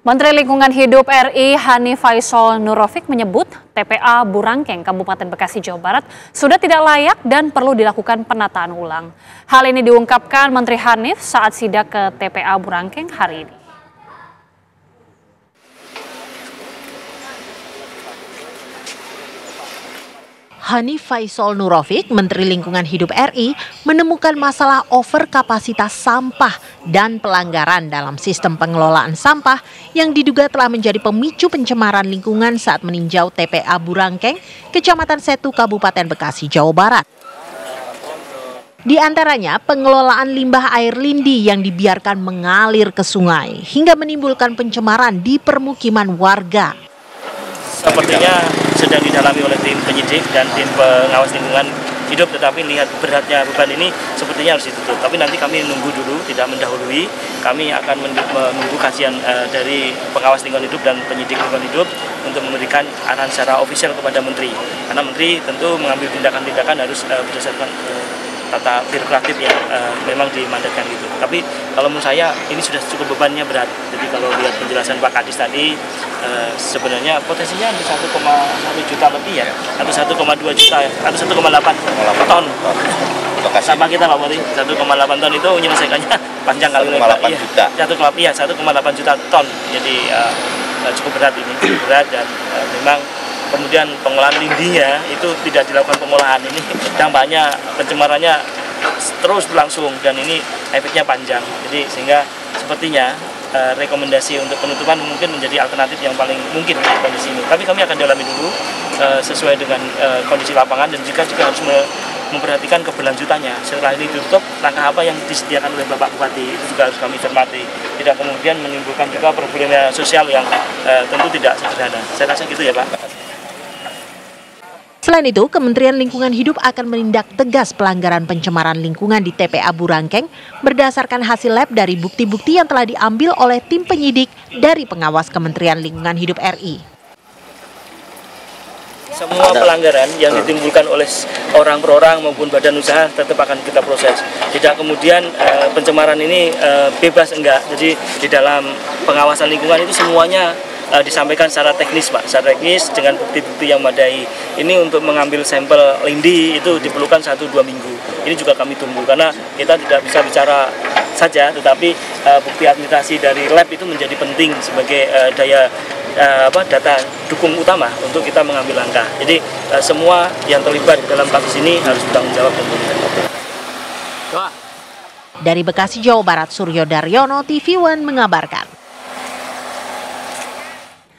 Menteri Lingkungan Hidup RI Hanif Faisal Nurrofiq menyebut TPA Burangkeng, Kabupaten Bekasi, Jawa Barat sudah tidak layak dan perlu dilakukan penataan ulang. Hal ini diungkapkan Menteri Hanif saat sidak ke TPA Burangkeng hari ini. Hanif Faisal Nurrofiq, Menteri Lingkungan Hidup RI, menemukan masalah overkapasitas sampah dan pelanggaran dalam sistem pengelolaan sampah yang diduga telah menjadi pemicu pencemaran lingkungan saat meninjau TPA Burangkeng, Kecamatan Setu, Kabupaten Bekasi, Jawa Barat. Di antaranya pengelolaan limbah air lindi yang dibiarkan mengalir ke sungai hingga menimbulkan pencemaran di permukiman warga. Sepertinya sedang didalami oleh tim penyidik dan tim pengawas lingkungan hidup, tetapi lihat beratnya beban ini sepertinya harus ditutup. Tapi nanti kami nunggu dulu, tidak mendahului. Kami akan menunggu kajian dari pengawas lingkungan hidup dan penyidik lingkungan hidup untuk memberikan arahan secara ofisial kepada Menteri. Karena Menteri tentu mengambil tindakan-tindakan harus berdasarkan tata birokratif yang memang dimandatkan gitu. Tapi kalau menurut saya ini sudah cukup bebannya berat. Jadi kalau lihat penjelasan Pak Kadis tadi, sebenarnya potensinya ada 1,1 juta lebih ya, atau 1,2 juta, atau 1,8 ton. Sampah kita Pak Bori, 1,8 ton itu menyelesaikannya panjang kali lebar. 1,8 juta ton. Jadi cukup berat ini, berat dan memang. Kemudian pengolahan lindinya itu tidak dilakukan pengolahan, ini dampaknya pencemarannya terus berlangsung dan ini efeknya panjang. Jadi sehingga sepertinya rekomendasi untuk penutupan mungkin menjadi alternatif yang paling mungkin di kondisi ini. Tapi kami akan dalami dulu sesuai dengan kondisi lapangan dan juga harus memperhatikan keberlanjutannya. Setelah ini ditutup, langkah apa yang disediakan oleh Bapak Bupati itu juga harus kami cermati. Tidak kemudian menimbulkan juga problem sosial yang tentu tidak sederhana. Saya rasa gitu ya Pak. Selain itu, Kementerian Lingkungan Hidup akan menindak tegas pelanggaran pencemaran lingkungan di TPA Burangkeng berdasarkan hasil lab dari bukti-bukti yang telah diambil oleh tim penyidik dari pengawas Kementerian Lingkungan Hidup RI. Semua pelanggaran yang ditimbulkan oleh orang per orang maupun badan usaha tetap akan kita proses. Tidak kemudian pencemaran ini bebas enggak. Jadi di dalam pengawasan lingkungan itu semuanya disampaikan secara teknis Pak, secara teknis dengan bukti-bukti yang memadai. Ini untuk mengambil sampel lindi itu diperlukan 1-2 minggu. Ini juga kami tunggu karena kita tidak bisa bicara saja, tetapi bukti administrasi dari lab itu menjadi penting sebagai data dukung utama untuk kita mengambil langkah. Jadi semua yang terlibat dalam kasus ini harus bertanggung jawab tentunya. Dari Bekasi, Jawa Barat, Suryo Daryono, TV One mengabarkan.